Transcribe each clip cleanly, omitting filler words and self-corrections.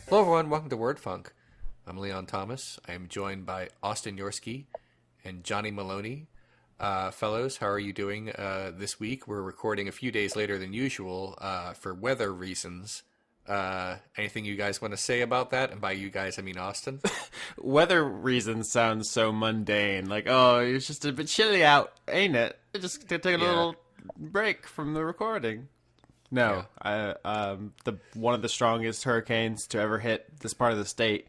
Hello, everyone. Welcome to Word Funk. I'm Leon Thomas. I am joined by Austin Yorsky and Johnny Maloney. Fellows, how are you doing this week? We're recording a few days later than usual for weather reasons. Anything you guys want to say about that? And by you guys, I mean Austin. Weather reasons sounds so mundane. Like, oh, it's just a bit chilly out, ain't it? Just take a little break from the recording. No, one of the strongest hurricanes to ever hit this part of the state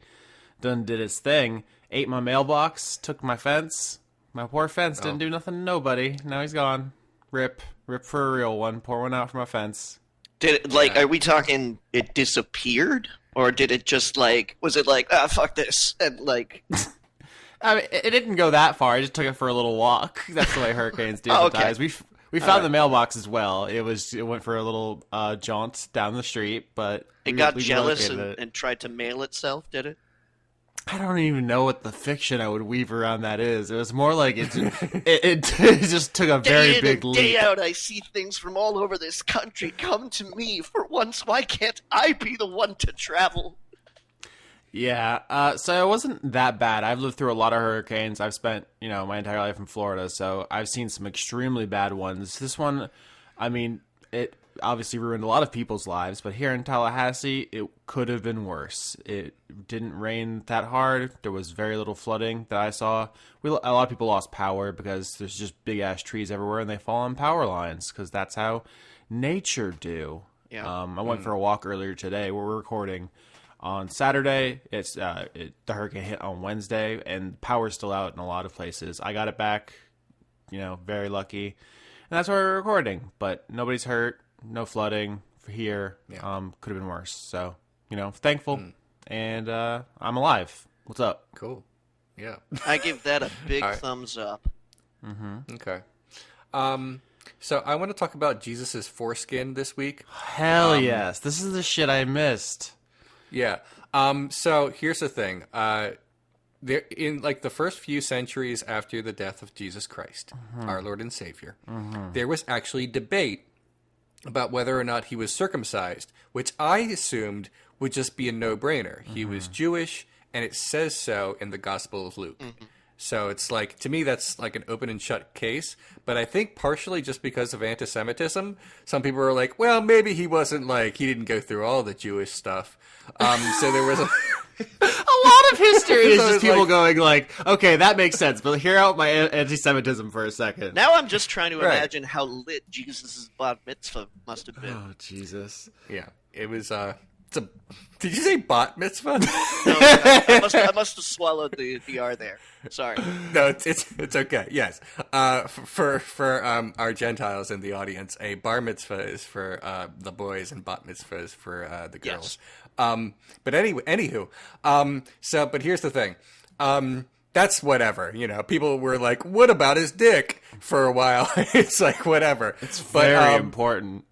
did its thing. Ate my mailbox, took my fence. My poor fence didn't do nothing to nobody. Now he's gone. Rip for a real one. Pour one out for my fence. Did it, are we talking it disappeared? Or did it just, was it fuck this, and, I mean, it didn't go that far. I just took it for a little walk. That's the way hurricanes do sometimes. Okay. We found the mailbox as well. It went for a little jaunt down the street, but... It got jealous and tried to mail itself, did it? I don't even know what the fiction I would weave around that is. It was more like it just took a very big leap. Day out, I see things from all over this country come to me. For once, why can't I be the one to travel? Yeah, so it wasn't that bad. I've lived through a lot of hurricanes. I've spent, my entire life in Florida, so I've seen some extremely bad ones. This one, I mean, it obviously ruined a lot of people's lives, but here in Tallahassee, it could have been worse. It didn't rain that hard. There was very little flooding that I saw. A lot of people lost power because there's just big-ass trees everywhere, and they fall on power lines because that's how nature do. Yeah. I went for a walk earlier today. We're recording on Saturday. The hurricane hit on Wednesday, and power's still out in a lot of places. I got it back, very lucky. And that's why we're recording. But nobody's hurt, no flooding here. Yeah. Could have been worse. So, thankful. And I'm alive. What's up? Cool. Yeah. I give that a big All right. thumbs up. Mm-hmm. Okay. So I want to talk about Jesus' foreskin this week. Hell yes. This is the shit I missed. Yeah. So here's the thing. There, in the first few centuries after the death of Jesus Christ, our Lord and Savior, there was actually debate about whether or not he was circumcised, which I assumed would just be a no-brainer. He was Jewish, and it says so in the Gospel of Luke. So it's to me, that's like an open and shut case. But I think partially just because of anti-Semitism, some people are like, well, maybe he wasn't he didn't go through all the Jewish stuff. So there was a lot of history is So just it's people going okay, that makes sense, but hear out my anti-Semitism for a second. Now I'm just trying to Right. imagine how lit Jesus' bat mitzvah must have been. Oh, Jesus. yeah, it was did you say bat mitzvah? No, I must have swallowed the R there. Sorry. No, it's okay. Yes, for our Gentiles in the audience, a bar mitzvah is for the boys and bat mitzvah is for the girls. Yes. But anywho, but here's the thing. That's whatever. People were like, "What about his dick?" for a while. It's whatever. It's very important.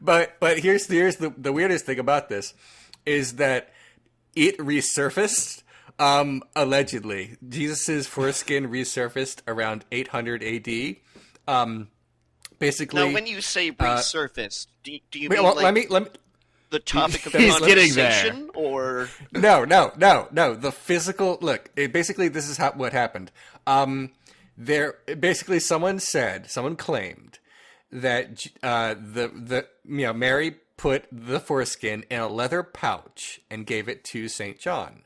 But here's the weirdest thing about this is that it resurfaced. Allegedly, Jesus's foreskin resurfaced around 800 AD. Basically, Now, when you say resurfaced, do you mean let me. the topic of He's getting conversation, or No. The physical look. Basically, this is what happened. Someone claimed that Mary put the foreskin in a leather pouch and gave it to St. John.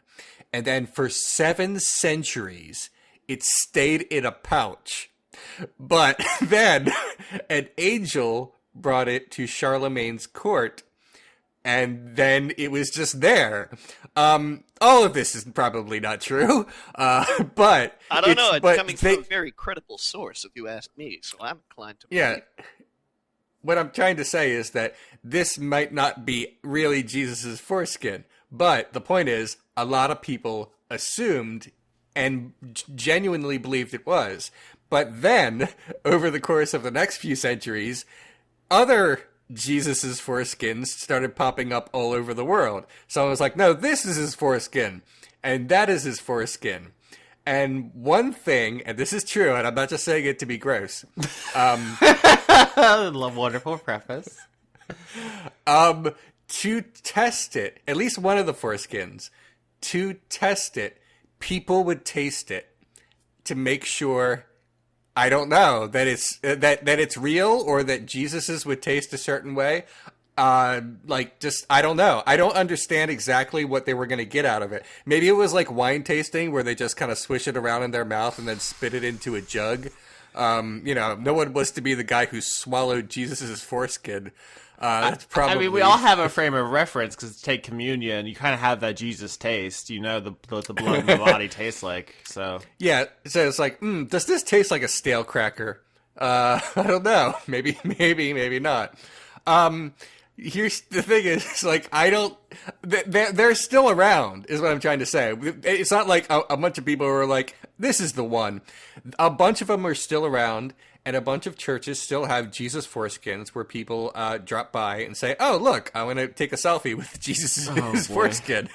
And then for 7 centuries, it stayed in a pouch. But then an angel brought it to Charlemagne's court, and then it was just there. All of this is probably not true, but I don't know. It's coming from a very credible source, if you ask me. So I'm inclined to believe. Yeah. What I'm trying to say is that this might not be really Jesus's foreskin, but the point is, a lot of people assumed and genuinely believed it was. But then, over the course of the next few centuries, other Jesus's foreskins started popping up all over the world. So I was like, no, this is his foreskin, and that is his foreskin. And one thing, and this is true, and I'm not just saying it to be gross. Wonderful preface. to test it, at least one of the foreskins, to test it, people would taste it to make sure, I don't know, that it's real, or that Jesus's would taste a certain way. I don't know. I don't understand exactly what they were going to get out of it. Maybe it was like wine tasting, where they just kind of swish it around in their mouth and then spit it into a jug. No one was to be the guy who swallowed Jesus's foreskin. That's probably. I mean, we all have a frame of reference because take communion. You kind of have that Jesus taste. You know what the blood and the body tastes like. So yeah, so it's like, does this taste like a stale cracker? I don't know. Maybe not. Here's the thing: is like I don't. They're still around, is what I'm trying to say. It's not like a bunch of people who are like, this is the one. A bunch of them are still around. And a bunch of churches still have Jesus foreskins where people drop by and say, oh, look, I want to take a selfie with Jesus' foreskin.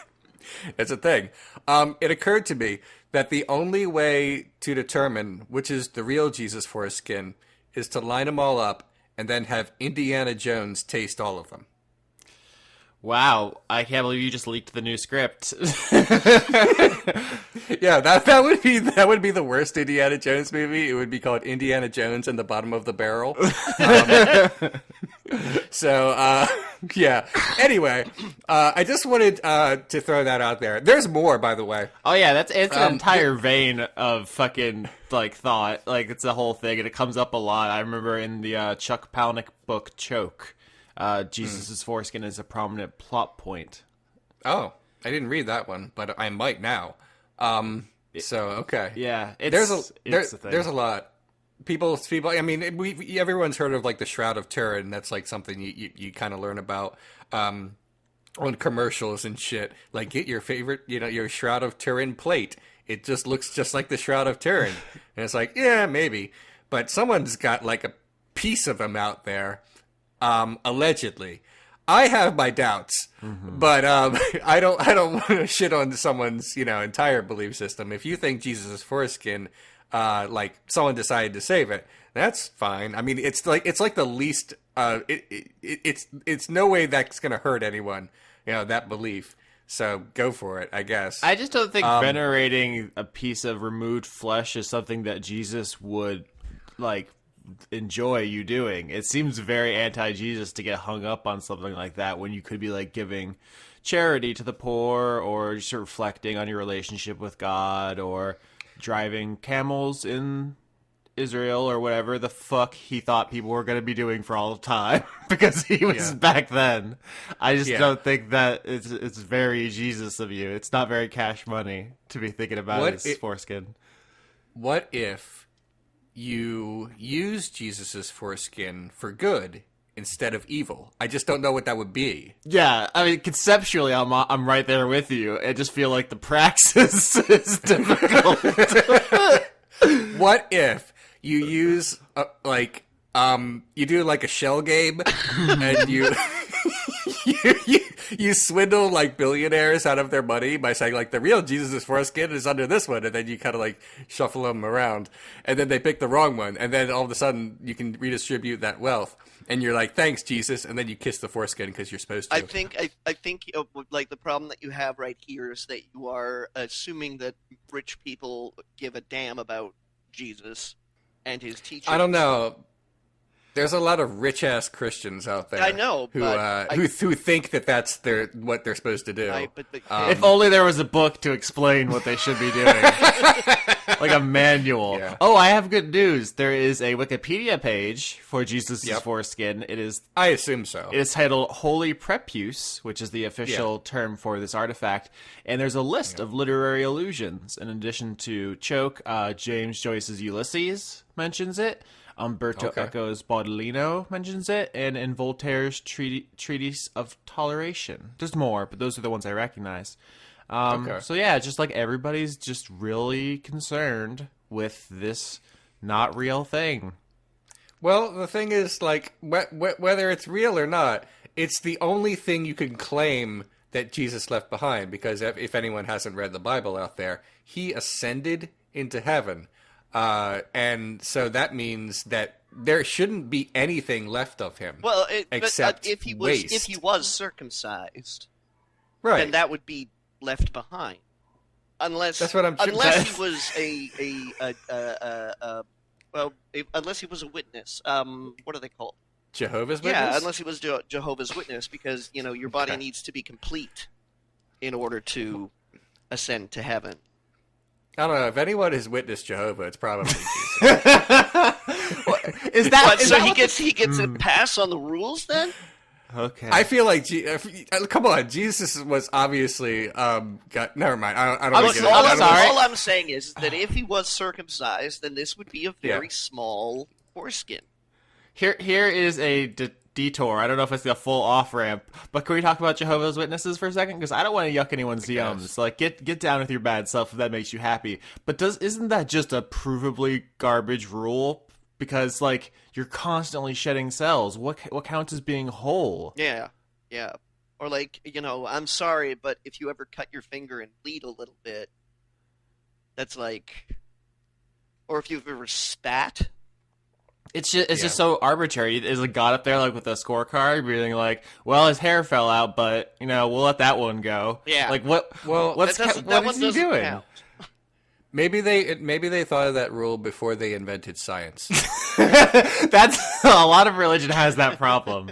That's a thing. It occurred to me that the only way to determine which is the real Jesus foreskin is to line them all up and then have Indiana Jones taste all of them. Wow, I can't believe you just leaked the new script. Yeah, that would be the worst Indiana Jones movie. It would be called Indiana Jones and the Bottom of the Barrel. Yeah. Anyway, I just wanted to throw that out there. There's more, by the way. Oh yeah, it's an entire vein of fucking like thought. Like it's a whole thing, and it comes up a lot. I remember in the Chuck Palahniuk book Choke. Jesus' foreskin is a prominent plot point. Oh, I didn't read that one, but I might now. Okay. Yeah, there's a lot. People. I mean, everyone's heard of like the Shroud of Turin. That's like something you kind of learn about on commercials and shit. Like, get your favorite, your Shroud of Turin plate. It just looks just like the Shroud of Turin, and it's like, yeah, maybe, but someone's got like a piece of them out there. Allegedly, I have my doubts, but I don't want to shit on someone's entire belief system. If you think Jesus' foreskin, like someone decided to save it, that's fine. I mean, it's like the least. It's no way that's gonna hurt anyone. That belief. So go for it, I guess. I just don't think venerating a piece of removed flesh is something that Jesus would like enjoy you doing. It seems very anti-Jesus to get hung up on something like that when you could be like giving charity to the poor, or just reflecting on your relationship with God, or driving camels in Israel, or whatever the fuck he thought people were going to be doing for all time because he was back then. I just don't think that it's very Jesus of you. It's not very Cash Money to be thinking about his foreskin. What if you use Jesus's foreskin for good instead of evil? I just don't know what that would be. Yeah, I mean, conceptually, I'm right there with you. I just feel like the praxis is difficult. What if you use you do like a shell game and you swindle like billionaires out of their money by saying like the real Jesus' foreskin is under this one, and then you kind of like shuffle them around, and then they pick the wrong one, and then all of a sudden you can redistribute that wealth, and you're like, thanks Jesus, and then you kiss the foreskin because you're supposed to. I think like the problem that you have right here is that you are assuming that rich people give a damn about Jesus and his teachings. I don't know. There's a lot of rich ass Christians out there. I know, who think that that's what they're supposed to do. Right, but if only there was a book to explain what they should be doing, like a manual. Yeah. Oh, I have good news. There is a Wikipedia page for Jesus' foreskin. It is. I assume so. It is titled "Holy Prepuce," which is the official term for this artifact, and there's a list of literary allusions. In addition to Choke, James Joyce's Ulysses mentions it. Umberto Eco's Baudolino mentions it, and in Voltaire's Treatise of Toleration. There's more, but those are the ones I recognize. So yeah, just like everybody's just really concerned with this not real thing. Well, the thing is, like, whether it's real or not, it's the only thing you can claim that Jesus left behind, because if anyone hasn't read the Bible out there, he ascended into heaven. And so that means that there shouldn't be anything left of him. Well, except if he waste. was circumcised, Right. then that would be left behind. Unless That's what I'm. unless he was unless he was a witness. What are they called? Jehovah's Witness. Yeah, unless he was Jehovah's Witness, because your body needs to be complete in order to ascend to heaven. I don't know if anyone has witnessed Jehovah. It's probably Jesus. Is that So he gets a pass on the rules then? okay? I feel like, come on, Jesus was obviously never mind. I don't. Look, get it. all I'm saying is that if he was circumcised, then this would be a very small foreskin. Here is a detour. I don't know if it's a full off ramp, but can we talk about Jehovah's Witnesses for a second? Because I don't want to yuck anyone's yums. So, like, get down with your bad self if that makes you happy. But isn't that just a provably garbage rule? Because, like, you're constantly shedding cells. What counts as being whole? Yeah. Or like, I'm sorry, but if you ever cut your finger and bleed a little bit, that's like, or if you've ever spat. It's just so arbitrary. Is a God up there like with a scorecard, being like, "Well, his hair fell out, but we'll let that one go." Yeah. Like what? Well, what is he doing? Count. Maybe they thought of that rule before they invented science. That's a lot of religion has that problem.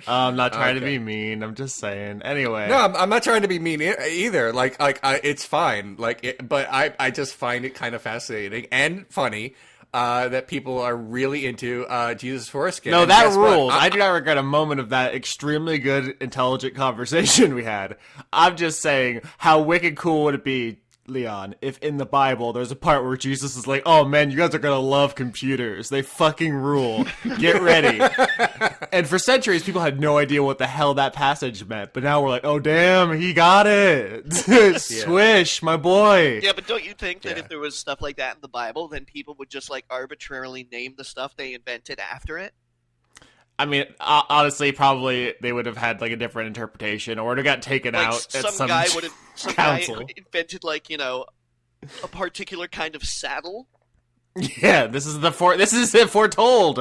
I'm not trying to be mean. I'm just saying. Anyway, No, I'm not trying to be mean either. It's fine. But I just find it kind of fascinating and funny. That people are really into Jesus' foreskin. no, And that guess what? rules. I do not regret a moment of that extremely good, intelligent conversation we had. I'm just saying, how wicked cool would it be, Leon, if in the Bible there's a part where Jesus is like, "Oh man, you guys are gonna love computers. They fucking rule. Get ready." And for centuries, people had no idea what the hell that passage meant. But now we're like, "Oh damn, he got it." Swish, my boy. Yeah, but don't you think that if there was stuff like that in the Bible, then people would just like arbitrarily name the stuff they invented after it? I mean, honestly, probably they would have had like a different interpretation, or it would have got taken Like out at some guy would have council. guy invented like a particular kind of saddle. Yeah, this is it foretold.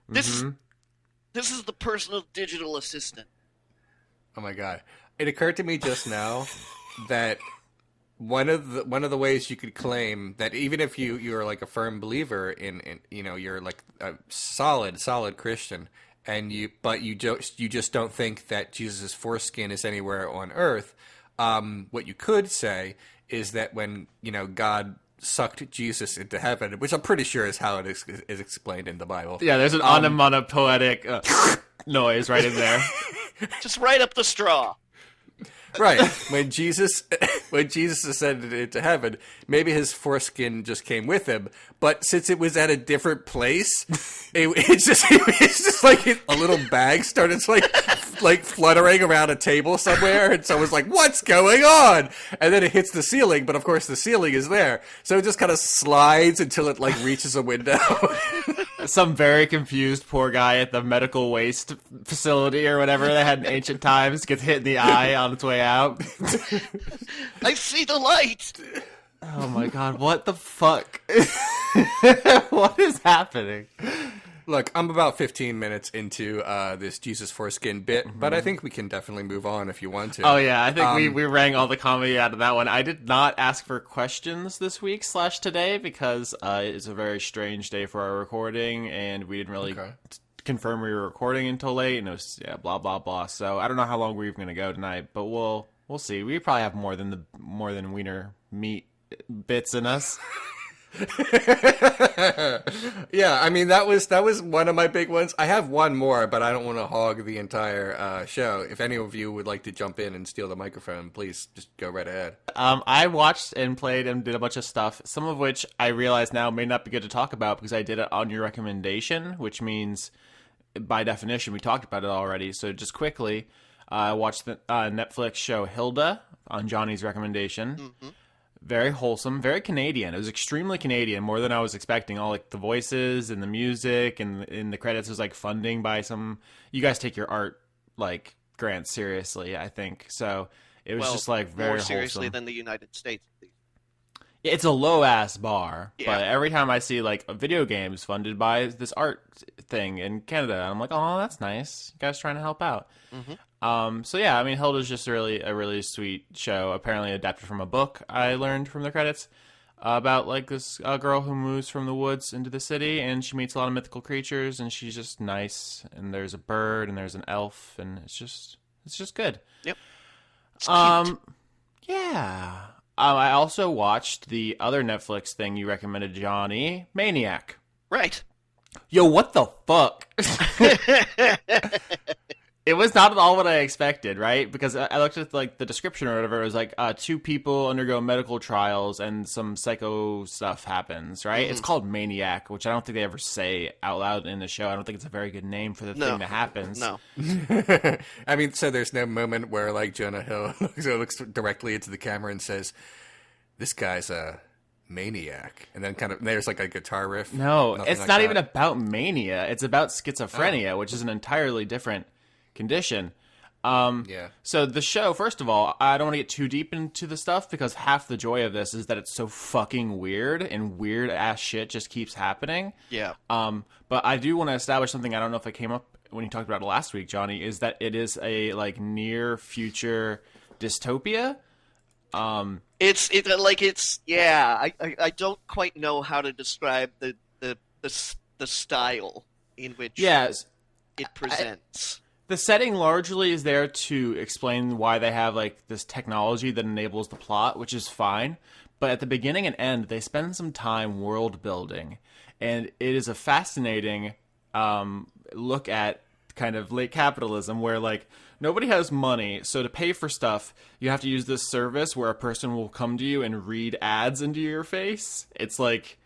This is the personal digital assistant. Oh my god! It occurred to me just now that one of the ways you could claim that even if you're like a firm believer in you're like a solid Christian and you just don't think that Jesus' foreskin is anywhere on earth, what you could say is that when God sucked Jesus into heaven, which I'm pretty sure is how it is explained in the Bible. Yeah, there's an onomatopoetic noise right in there. Just right up the straw. Right. When Jesus ascended into heaven, maybe his foreskin just came with him. But since it was at a different place, it's just like a little bag started like fluttering around a table somewhere, and someone's like, "What's going on?" And then it hits the ceiling, but of course the ceiling is there, so it just kind of slides until it like reaches a window. Some very confused poor guy at the medical waste facility or whatever they had in ancient times gets hit in the eye on its way out. I see the light. Oh my god, what the fuck? What is happening? Look, I'm about 15 minutes into this Jesus foreskin bit, but I think we can definitely move on if you want to. Oh yeah, I think we rang all the comedy out of that one. I did not ask for questions this week / today because it's a very strange day for our recording, and we didn't really confirm we were recording until late, and it was blah blah blah. So I don't know how long we're going to go tonight, but we'll see. We probably have more than wiener meat bits in us. Yeah, I mean that was one of my big ones. I have one more, but I don't want to hog the entire show. If any of you would like to jump in and steal the microphone, please just go right ahead. I watched and played and did a bunch of stuff, some of which I realize now may not be good to talk about because I did it on your recommendation, which means by definition we talked about it already. So just quickly, I watched the Netflix show Hilda on Johnny's recommendation. Mm-hmm. Very wholesome, very Canadian. It was extremely Canadian, more than I was expecting. All like the voices and the music and in the credits was like funding by some. You guys take your art like grants seriously, I think. So it was just like very more seriously wholesome. than the United States. It's a low ass bar, Yeah. but every time I see like a video games funded by this art thing in Canada, I'm like, oh, that's nice. You guys trying to help out. So yeah, I mean, Hilda's just a really sweet show. Apparently adapted from a book. I learned from the credits about like this girl who moves from the woods into the city, and she meets a lot of mythical creatures, and she's just nice. And there's a bird, and there's an elf, and it's just good. Yep. It's cute. Yeah. I also watched the other Netflix thing you recommended, Johnny, Maniac. Right. Yo, what the fuck? It was not at all what I expected, right? Because I looked at like the description or whatever. It was like 2 people undergo medical trials and some psycho stuff happens, right? It's called Maniac, which I don't think they ever say out loud in the show. I don't think it's a very good name for the thing that happens. No. I mean, so there's no moment where like Jonah Hill looks directly into the camera and says, "This guy's a maniac," and then kind of there's like a guitar riff. No, Nothing it's like not that. even about mania. It's about schizophrenia, which is an entirely different condition. Yeah. So the show, first of all, I don't want to get too deep into the stuff because half the joy of this is that it's so fucking weird and weird ass shit just keeps happening. Yeah. But I do want to establish something. I don't know if it came up when you talked about it last week, Johnny, is that it is a like near future dystopia. I don't quite know how to describe the style in which Yes. it presents. The setting largely is there to explain why they have like this technology that enables the plot, which is fine. But at the beginning and end, they spend some time world building, and it is a fascinating look at kind of late capitalism, where like nobody has money, so to pay for stuff, you have to use this service where a person will come to you and read ads into your face. It's like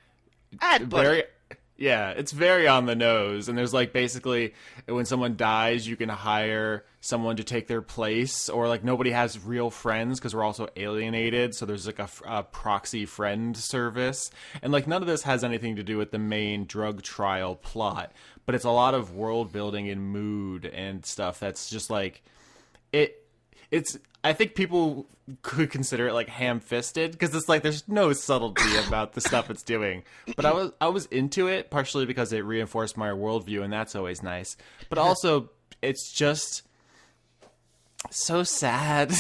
Ad buddy. very. Yeah, it's very on the nose. And there's like basically when someone dies, you can hire someone to take their place, or like nobody has real friends because we're also alienated. So there's like a proxy friend service. And like none of this has anything to do with the main drug trial plot, but it's a lot of world building and mood and stuff that's just like it's I think people could consider it like ham-fisted because it's like there's no subtlety about the stuff it's doing. But I was into it partially because it reinforced my worldview, and that's always nice. But also, it's just so sad.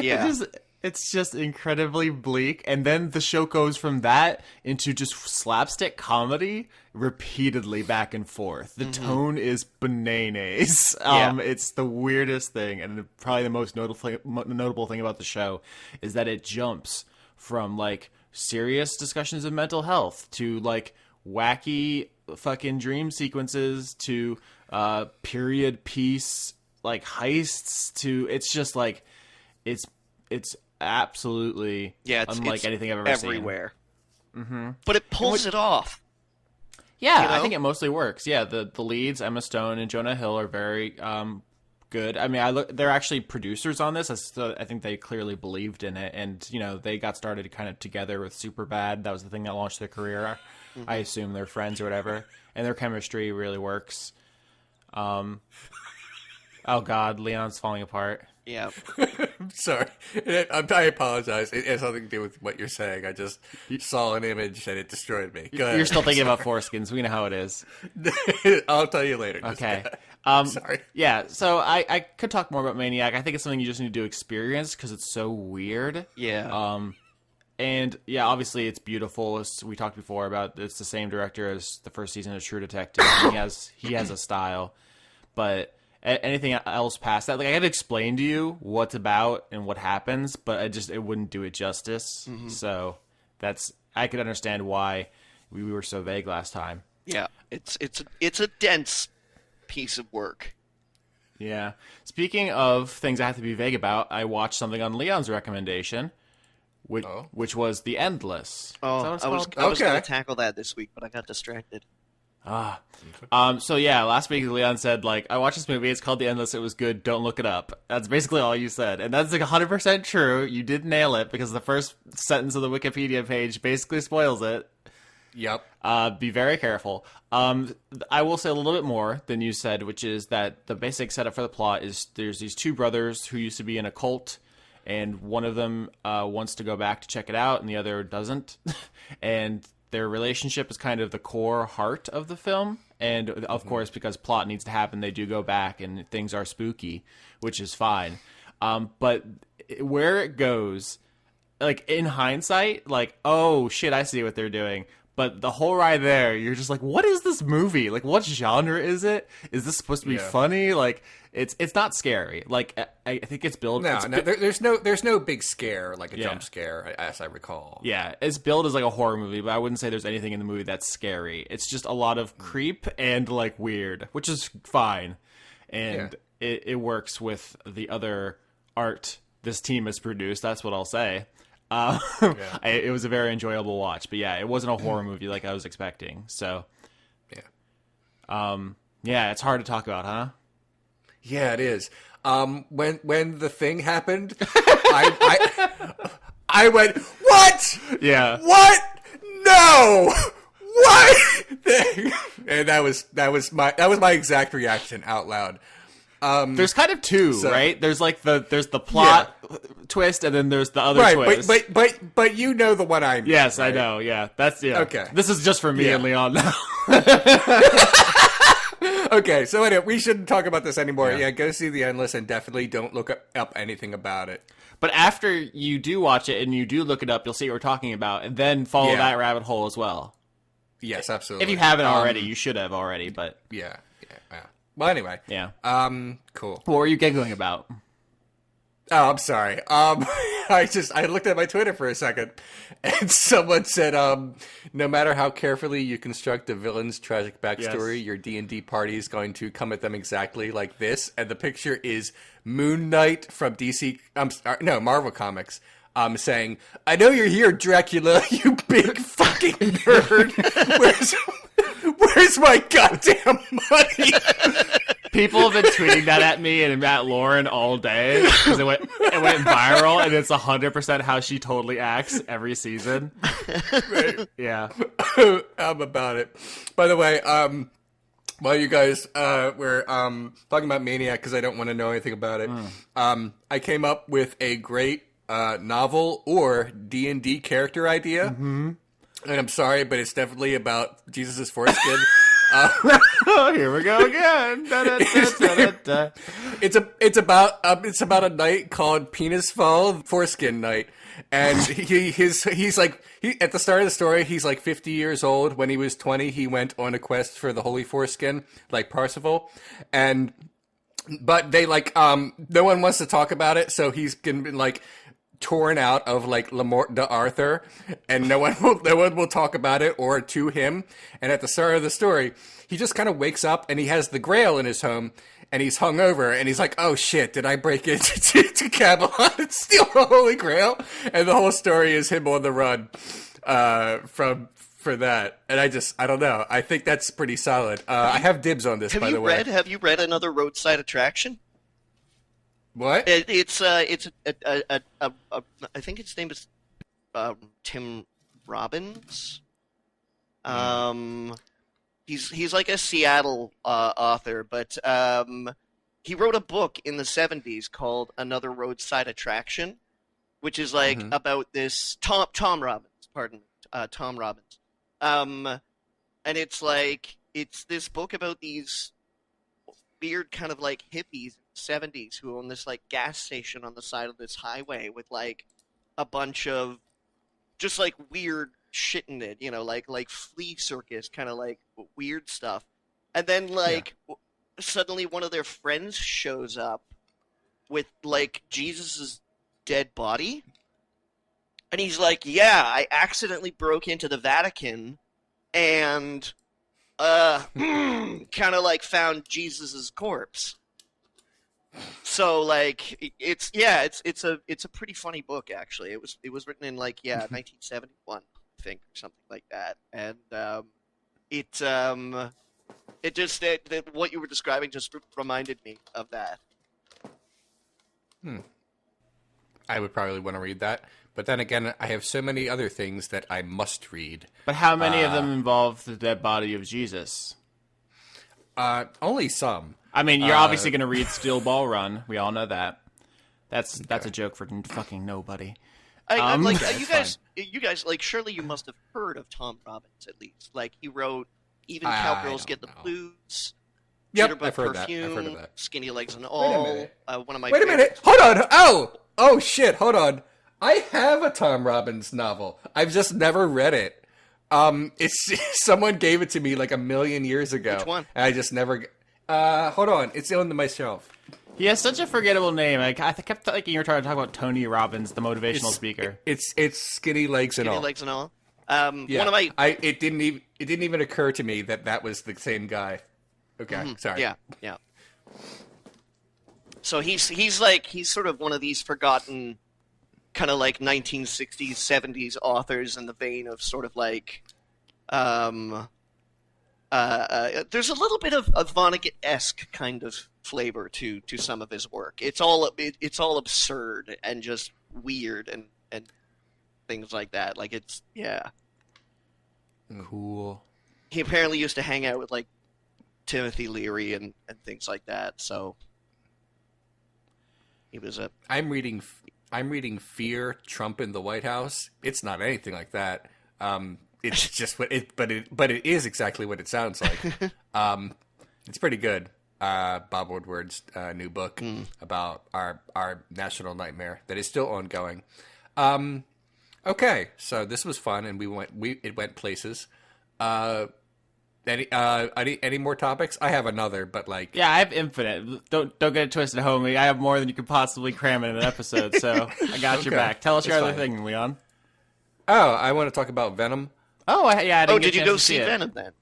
Yeah. It's just incredibly bleak, and then the show goes from that into just slapstick comedy repeatedly back and forth. The tone is bananas. It's the weirdest thing, and probably the most notable thing about the show is that it jumps from like serious discussions of mental health to like wacky fucking dream sequences to period piece like heists to it's just like it's absolutely unlike it's anything I've ever everywhere. But it pulls it off. Yeah, You know? I think it mostly works. Yeah, the leads, Emma Stone and Jonah Hill, are very good. I mean, they're actually producers on this. I think they clearly believed in it, and you know, they got started kind of together with Superbad. That was the thing that launched their career. I assume they're friends or whatever, and their chemistry really works. Oh God, Leon's falling apart. Yeah. Sorry. I apologize. It has nothing to do with what you're saying. I just saw an image and it destroyed me. Go ahead. You're still thinking about foreskins. We know how it is. I'll tell you later. Okay. Sorry. Yeah, so I could talk more about Maniac. I think it's something you just need to experience because it's so weird. Yeah. And yeah, obviously it's beautiful. As we talked before about, it's the same director as the first season of True Detective. He has a style, but anything else past that, like I had to explain to you what's about and what happens, but it wouldn't do it justice. So I could understand why we were so vague last time. Yeah. It's a dense piece of work. Yeah. Speaking of things I have to be vague about, I watched something on Leon's recommendation, which was The Endless. Oh, I was going to tackle that this week, but I got distracted. So yeah, last week Leon said, like, I watched this movie, it's called The Endless, it was good, don't look it up. That's basically all you said. And that's like 100% true. You did nail it because the first sentence of the Wikipedia page basically spoils it. Yep. Be very careful. I will say a little bit more than you said, which is that the basic setup for the plot is there's these 2 brothers who used to be in a cult, and one of them wants to go back to check it out, and the other doesn't. And their relationship is kind of the core heart of the film. And, of course, because plot needs to happen, they do go back, and things are spooky, which is fine. But where it goes, like, in hindsight, like, oh, shit, I see what they're doing. But the whole ride there, you're just like, what is this movie? Like, what genre is it? Is this supposed to be funny? Like, it's not scary. Like, I think it's billed... There's no big scare, like a jump scare, as I recall. Yeah, it's billed as like a horror movie, but I wouldn't say there's anything in the movie that's scary. It's just a lot of creep and, like, weird, which is fine. And it works with the other art this team has produced, that's what I'll say. It was a very enjoyable watch, but it wasn't a horror movie like I was expecting. So, it's hard to talk about, huh? Yeah, it is. When the thing happened, I went, what? Yeah. What? No. What? Thing. And that was my exact reaction out loud. There's kind of two, right? There's like there's the plot twist, and then there's the other twist. But you know the one I mean. Yes, right? I know. Yeah, that's Okay. This is just for me and Leon now. Okay, so anyway, we shouldn't talk about this anymore. Yeah, go see The Endless, and definitely don't look up anything about it. But after you do watch it and you do look it up, you'll see what we're talking about, and then follow that rabbit hole as well. Yes, absolutely. If you haven't already, you should have already. But yeah. Well, anyway. Yeah. Cool. What were you giggling about? Oh, I'm sorry. I looked at my Twitter for a second, and someone said, no matter how carefully you construct a villain's tragic backstory, your D&D party is going to come at them exactly like this. And the picture is Moon Knight from Marvel Comics. Saying, I know you're here, Dracula, you big fucking nerd. Where's my goddamn money? People have been tweeting that at me and at Lauren all day because it went viral, and it's 100% how she totally acts every season. Right. Yeah. I'm about it. By the way, while you guys were talking about Maniac, because I don't want to know anything about it, I came up with a great novel or D&D character idea. Mm-hmm. And I'm sorry, but it's definitely about Jesus' foreskin. Here we go again. It's about a knight called Penis Fall, Foreskin Knight, and he's like at the start of the story he's like 50 years old. When he was 20, he went on a quest for the Holy Foreskin, like Parsifal, but they no one wants to talk about it, so he's been like torn out of like Le Morte d'Arthur, and no one will talk about it or to him. And at the start of the story, he just kind of wakes up and he has the Grail in his home, and he's hungover, and he's like, "Oh shit, did I break into to Camelot and steal the Holy Grail?" And the whole story is him on the run for that. And I don't know. I think that's pretty solid. I have dibs on this. By the way, have you read Another Roadside Attraction? What? It's I think its name is Tim Robbins. He's like a Seattle author, but he wrote a book in the 70s called Another Roadside Attraction, which is like about this Tom Robbins, Tom Robbins. And it's this book about these weird kind of like hippies in the 70s who own this like gas station on the side of this highway with like a bunch of just like weird shit in it, like flea circus kind of like weird stuff. And then suddenly one of their friends shows up with like Jesus's dead body, and he's like, "Yeah, I accidentally broke into the Vatican and kind of like found Jesus's corpse." So like it's a pretty funny book, actually. It was written in 1971, I think, or something like that. And what you were describing just reminded me of that. I would probably want to read that, but then again, I have so many other things that I must read. But how many of them involve the dead body of Jesus? Only some. I mean, you're obviously going to read Steel Ball Run. We all know that. That's a joke for fucking nobody. I'm like, okay, you guys, like, surely you must have heard of Tom Robbins at least. Like, he wrote Even Cowgirls Get the know. Blues. Yep, Jitterbug I've heard Perfume, that. I've heard of that. Skinny Legs and All. One of my Wait a minute. Hold on. Oh shit. Hold on. I have a Tom Robbins novel. I've just never read it. It's someone gave it to me like a million years ago. Which one? And I just never. Hold on. It's on my shelf. He has such a forgettable name. I kept thinking you were trying to talk about Tony Robbins, the motivational speaker. It's Skinny Legs and All. Skinny Legs and All. Yeah. One of my. It didn't even occur to me that was the same guy. Okay, sorry. Yeah. So he's sort of one of these forgotten kind of like 1960s, 70s authors in the vein of sort of like there's a little bit of Vonnegut-esque kind of flavor to some of his work. It's all absurd and just weird and things like that. Like it's Cool. He apparently used to hang out with like Timothy Leary and things like that. So he was a. I'm reading Fear, Trump in the White House. It's not anything like that. It's just but it is exactly what it sounds like. It's pretty good. Bob Woodward's new book about our national nightmare that is still ongoing. Okay, so this was fun, and it went places. Any more topics? I have another, but like I have infinite. Don't get it twisted, homie. I have more than you could possibly cram in an episode, so I got your back. Tell us your other thing, Leon. Oh, I want to talk about Venom. Oh, I didn't did you go see Venom then?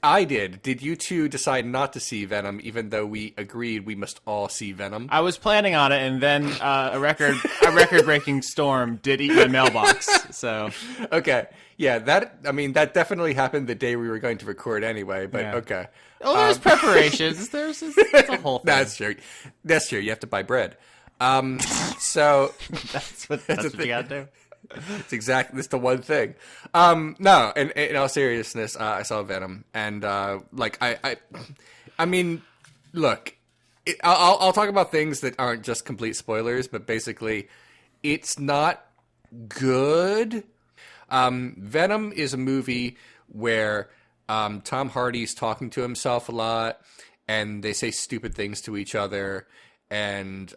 I did. Did you two decide not to see Venom, even though we agreed we must all see Venom? I was planning on it, and then a record-breaking storm did eat my mailbox. So okay, yeah, that definitely happened the day we were going to record anyway. But okay. Oh, there's preparations. There's a whole thing. That's true. That's true. You have to buy bread. So that's what you got to do. It's the one thing. No, in all seriousness, I saw Venom, and I mean, look, I'll talk about things that aren't just complete spoilers, but basically, it's not good. Venom is a movie where Tom Hardy's talking to himself a lot, and they say stupid things to each other. And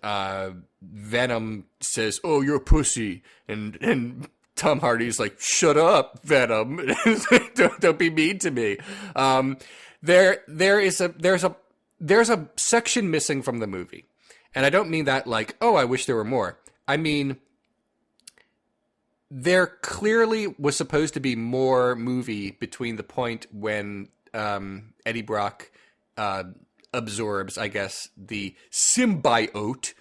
Venom says, "Oh, you're a pussy," and Tom Hardy's like, "Shut up, Venom! don't be mean to me." There's a section missing from the movie, and I don't mean that like, "Oh, I wish there were more." I mean, there clearly was supposed to be more movie between the point when Eddie Brock absorbs, I guess, the symbiote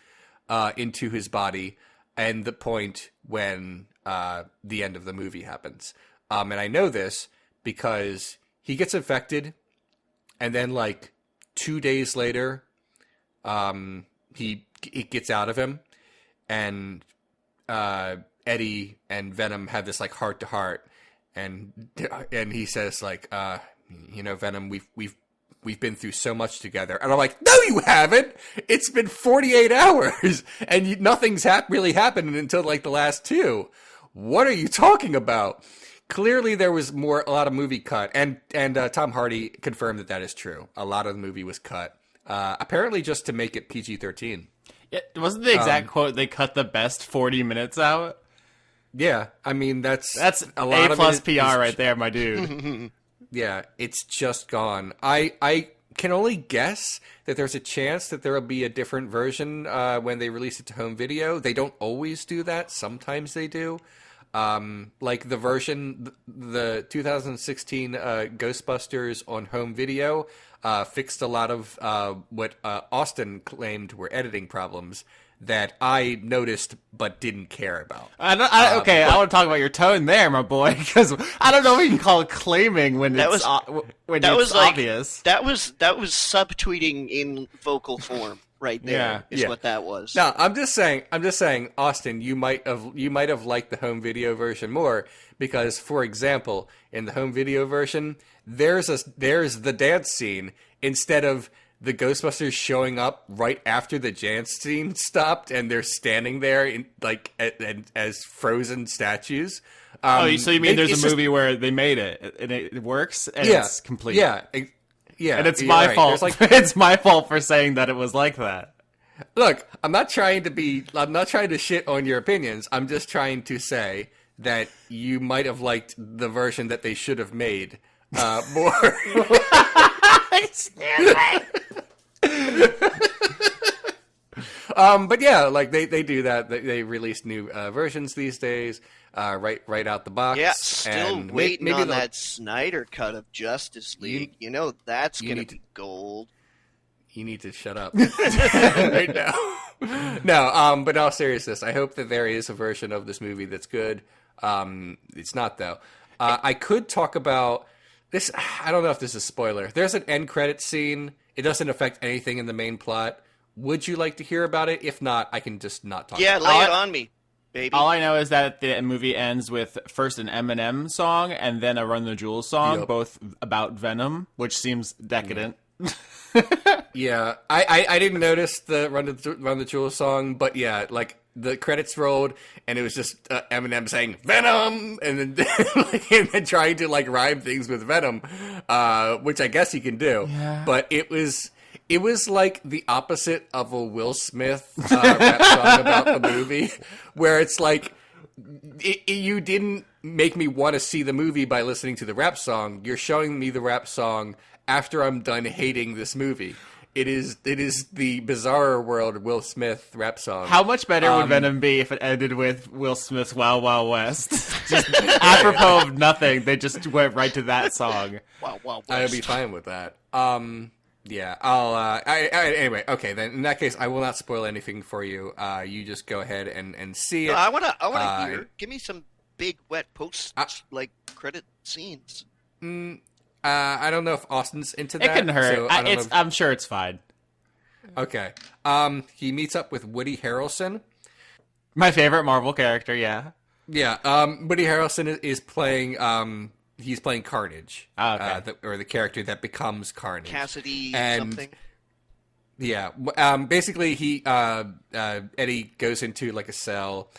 into his body, and the point when the end of the movie happens. And I know this because he gets infected, and then like 2 days later, it gets out of him, and Eddie and Venom have this like heart to heart, and he says like, Venom, we've been through so much together. And I'm like, no, you haven't. It's been 48 hours and nothing's really happened until like the last two. What are you talking about? Clearly there was a lot of movie cut, and Tom Hardy confirmed that is true. A lot of the movie was cut, apparently just to make it PG-13. Yeah, wasn't the exact quote, they cut the best 40 minutes out? Yeah, I mean, that's a lot A+ PR right there, my dude. Yeah, it's just gone. I can only guess that there's a chance that there will be a different version when they release it to home video. They don't always do that. Sometimes they do. Like the version, the 2016 Ghostbusters on home video fixed a lot of what Austin claimed were editing problems that I noticed but didn't care about. I want to talk about your tone there, my boy, because I don't know if you can call it claiming when it's obvious. That was subtweeting in vocal form right there. Is what that was. No, I'm just saying, Austin, you might have liked the home video version more because, for example, in the home video version, there's the dance scene instead of the Ghostbusters showing up right after the dance scene stopped, and they're standing there in as frozen statues. So you mean there's a movie where they made it and it works and it's complete? Yeah, and it's my fault. It's my fault for saying that it was like that. Look, I'm not trying to shit on your opinions. I'm just trying to say that you might have liked the version that they should have made more. But yeah, like they do that. They release new versions these days, right out the box. Yeah, still and waiting maybe on that Snyder cut of Justice League. That's gonna be gold. You need to shut up right now. No, but in all seriousness, I hope that there is a version of this movie that's good. It's not, though. I could talk about this. I don't know if this is a spoiler. There's an end credit scene. It doesn't affect anything in the main plot. Would you like to hear about it? If not, I can just not talk about it. Yeah, lay it on me, baby. All I know is that the movie ends with first an Eminem song and then a Run the Jewels song, both about Venom, which seems decadent. Yeah, I didn't notice the Run the Jewels song, but yeah, like the credits rolled and it was just Eminem saying Venom and then trying to like rhyme things with Venom, which I guess he can do. Yeah. But it was like the opposite of a Will Smith rap song about the movie, where it's like you didn't make me want to see the movie by listening to the rap song. You're showing me the rap song after I'm done hating this movie. It is the Bizarre World Will Smith rap song. How much better would Venom be if it ended with Will Smith's Wild Wild West? Just apropos of nothing, they just went right to that song. Wild Wild West. I would be fine with that. Yeah, I'll. Anyway, okay. Then in that case, I will not spoil anything for you. You just go ahead and see it. I wanna hear. Give me some big wet post credit scenes. I don't know if Austin's into that. It couldn't hurt. So I'm sure it's fine. Okay. He meets up with Woody Harrelson. My favorite Marvel character. Yeah. Yeah. Woody Harrelson is playing. He's playing Carnage. Oh, okay. Or the character that becomes Carnage. Cassidy something. Yeah. Basically, Eddie goes into like a cell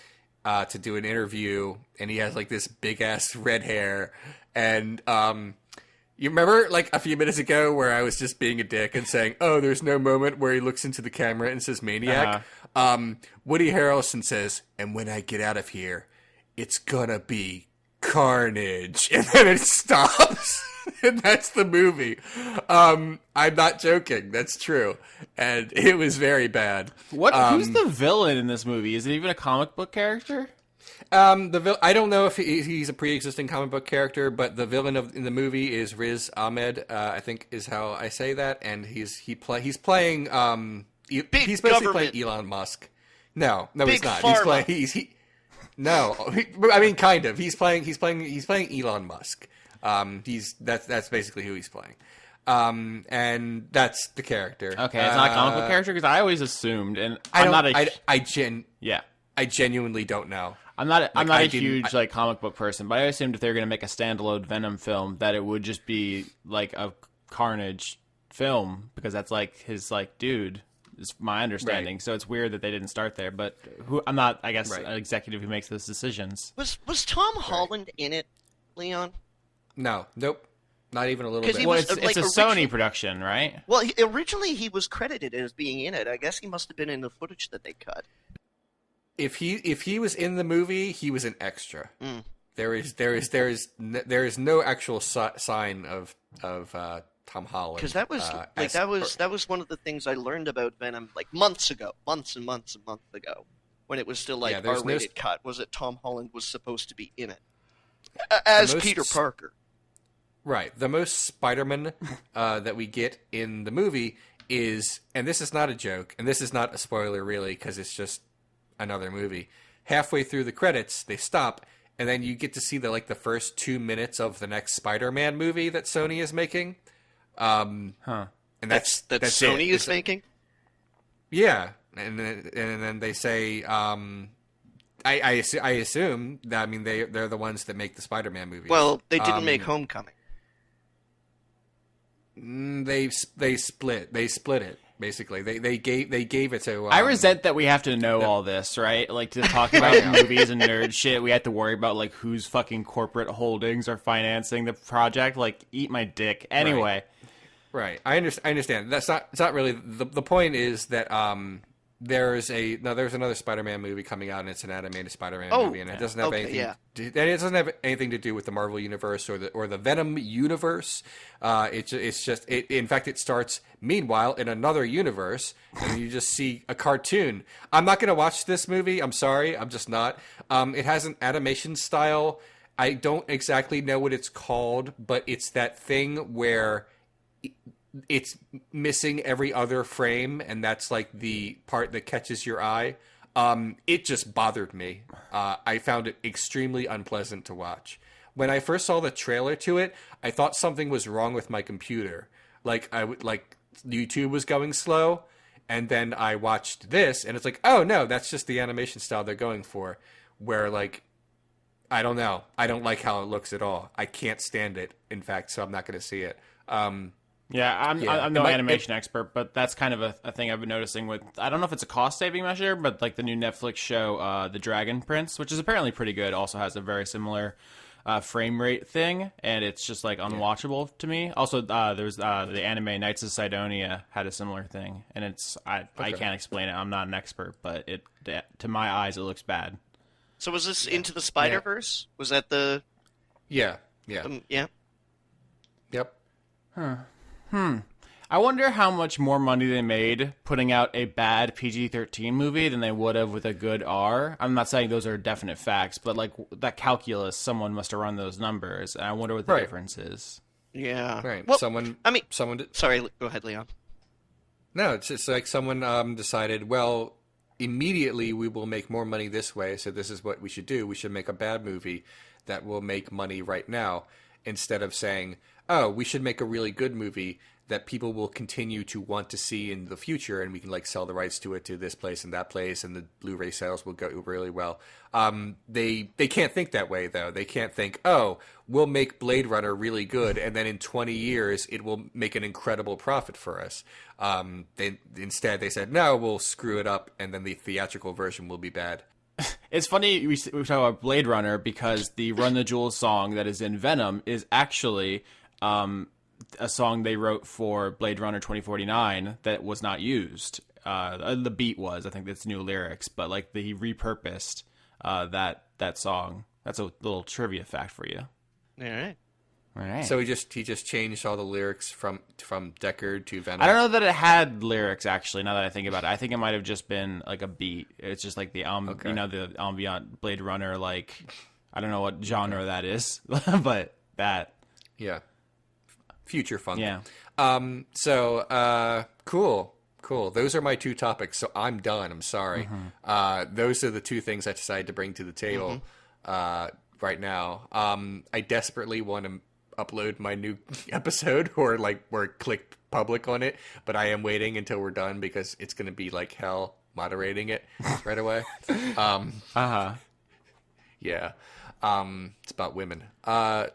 to do an interview, and he has like this big ass red hair, and you remember like a few minutes ago where I was just being a dick and saying, "Oh, there's no moment where he looks into the camera and says Maniac." Woody Harrelson says, "And when I get out of here, it's gonna be Carnage," and then it stops, and that's the movie. I'm not joking. That's true, and it was very bad. Who's the villain in this movie? Is it even a comic book character? I don't know if he's a pre-existing comic book character, but the villain in the movie is Riz Ahmed. I think is how I say that, and he's playing. He's basically playing Elon Musk. No, he's not. Pharma. No, I mean kind of. He's playing Elon Musk. That's basically who he's playing. And that's the character. Okay, it's not a comic book character because I always assumed, and I genuinely don't know. I'm not a huge comic book person, but I assumed if they were going to make a standalone Venom film, that it would just be like a Carnage film because that's like his dude. Is my understanding. Right. So it's weird that they didn't start there. But I'm not, I guess, an executive who makes those decisions. Was Tom Holland in it, Leon? No, nope, not even a little bit. Well, it's a Sony production, right? Well, originally he was credited as being in it. I guess he must have been in the footage that they cut. If he was in the movie, he was an extra. Mm. There is no actual sign of Tom Holland. Because that was one of the things I learned about Venom months and months ago, when it was still R-rated cut. Was that Tom Holland was supposed to be in it as Peter Parker? Right. The most Spider-Man that we get in the movie is, and this is not a joke, and this is not a spoiler really, because it's just another movie. Halfway through the credits, they stop, and then you get to see the first 2 minutes of the next Spider-Man movie that Sony is making. And that's Sony is making. Yeah, and then they say, I assume that they're the ones that make the Spider-Man movies. Well, they didn't make Homecoming. then they split it. Basically, they gave it to. I resent that we have to know all this, right? Like, to talk about movies and nerd shit, we have to worry about like whose fucking corporate holdings are financing the project. Like, eat my dick. Anyway, right. I understand. It's not really the point. Is that there's another Spider-Man movie coming out, and it's an animated Spider-Man movie, and it doesn't have anything. Yeah. And it doesn't have anything to do with the Marvel universe or the Venom universe. In fact, it starts meanwhile in another universe, and you just see a cartoon. I'm not going to watch this movie. I'm sorry, I'm just not. It has an animation style. I don't exactly know what it's called, but it's that thing where it's missing every other frame, and that's like the part that catches your eye. It just bothered me. I found it extremely unpleasant to watch. When I first saw the trailer to it, I thought something was wrong with my computer. Like YouTube was going slow, and then I watched this, and it's like, oh no, that's just the animation style they're going for. Where like, I don't know, I don't like how it looks at all. I can't stand it. In fact, so I'm not going to see it. I'm no animation expert, but that's kind of a thing I've been noticing with, I don't know if it's a cost-saving measure, but like the new Netflix show, The Dragon Prince, which is apparently pretty good, also has a very similar frame rate thing, and it's just like unwatchable to me. Also, there's the anime Knights of Sidonia had a similar thing, and I can't explain it. I'm not an expert, but to my eyes, it looks bad. So was this Into the Spider-Verse? Was that the... Yeah. Yeah. Yep. I wonder how much more money they made putting out a bad PG-13 movie than they would have with a good R. I'm not saying those are definite facts, but like that calculus, someone must have run those numbers, and I wonder what the difference is. Yeah. Right. Well, someone. Sorry, go ahead, Leon. No, it's just like someone decided, well, immediately we will make more money this way, so this is what we should do. We should make a bad movie that will make money right now, instead of saying, oh, we should make a really good movie that people will continue to want to see in the future, and we can like sell the rights to it to this place and that place, and the Blu-ray sales will go really well. They can't think that way, though. They can't think, oh, we'll make Blade Runner really good, and then in 20 years it will make an incredible profit for us. Instead, they said, no, we'll screw it up, and then the theatrical version will be bad. It's funny we talk about Blade Runner because the Run the Jewels song that is in Venom is actually a song they wrote for Blade Runner 2049 that was not used. The beat was, I think that's new lyrics, but like he repurposed that song. That's a little trivia fact for you. All right. So he just changed all the lyrics from Deckard to Venom. I don't know that it had lyrics actually. Now that I think about it, I think it might have just been like a beat. It's just like the the ambient Blade Runner. Like, I don't know what genre that is, but that. Yeah. Future funk. Yeah. Cool. Those are my two topics. So I'm done. I'm sorry. Those are the two things I decided to bring to the table right now. I desperately want to upload my new episode or click public on it, but I am waiting until we're done because it's going to be like hell moderating it right away. Yeah. It's about women. Love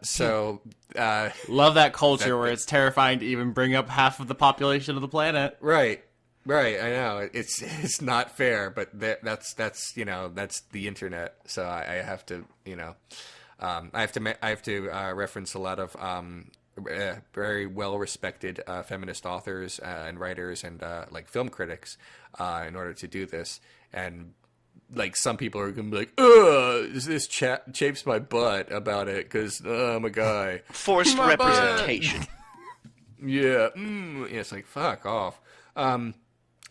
that culture where it's terrifying to even bring up half of the population of the planet. Right. I know it's not fair, but that's the internet. So I have to I have to reference a lot of very well respected feminist authors and writers and like film critics in order to do this. And like some people are gonna be like, "Ugh, this chafes my butt about it because I'm a guy." Forced representation. Yeah, it's like fuck off.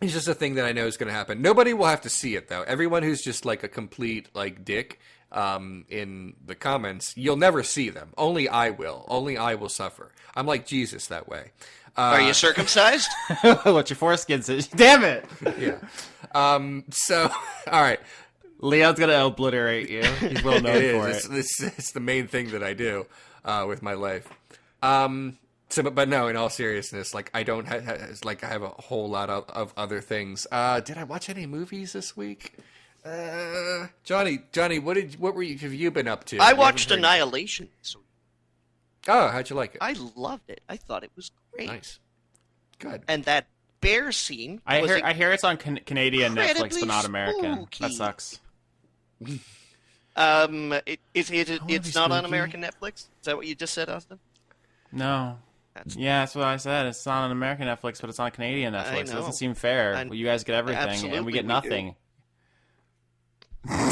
It's just a thing that I know is going to happen. Nobody will have to see it though. Everyone who's just like a complete like dick in the comments, you'll never see them. Only I will. Only I will suffer. I'm like Jesus that way. Are you circumcised? What your foreskin says? Damn it! Yeah. So, all right. Leon's gonna obliterate you. He's well known for it. It's the main thing that I do with my life. So, but no, in all seriousness, like I don't have, I have a whole lot of other things. Did I watch any movies this week? Johnny, what have you been up to? I watched Annihilation. Oh, how'd you like it? I loved it. I thought it was great. Nice. Good. And that bear scene. I hear it's on Canadian Netflix, incredibly but not American. spooky. That sucks. It's not on American Netflix. Is that what you just said, Austin? No. That's what I said. It's not on American Netflix, but it's on Canadian Netflix. It doesn't seem fair. You guys get everything, and we get nothing.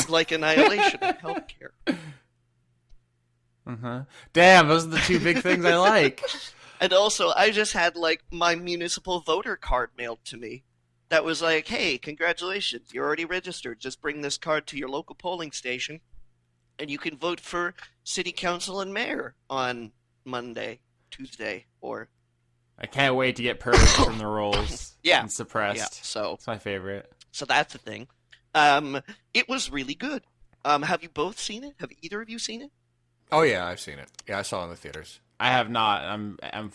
Like Annihilation and healthcare. Damn, those are the two big things I like. And also, I just had like my municipal voter card mailed to me. That was like, hey, congratulations, you're already registered. Just bring this card to your local polling station, and you can vote for city council and mayor on Monday, Tuesday, or... I can't wait to get purged from the rolls and suppressed. Yeah, so it's my favorite. So that's the thing. It was really good. Have you both seen it? Have either of you seen it? Oh yeah, I've seen it. Yeah, I saw it in the theaters. I have not. I'm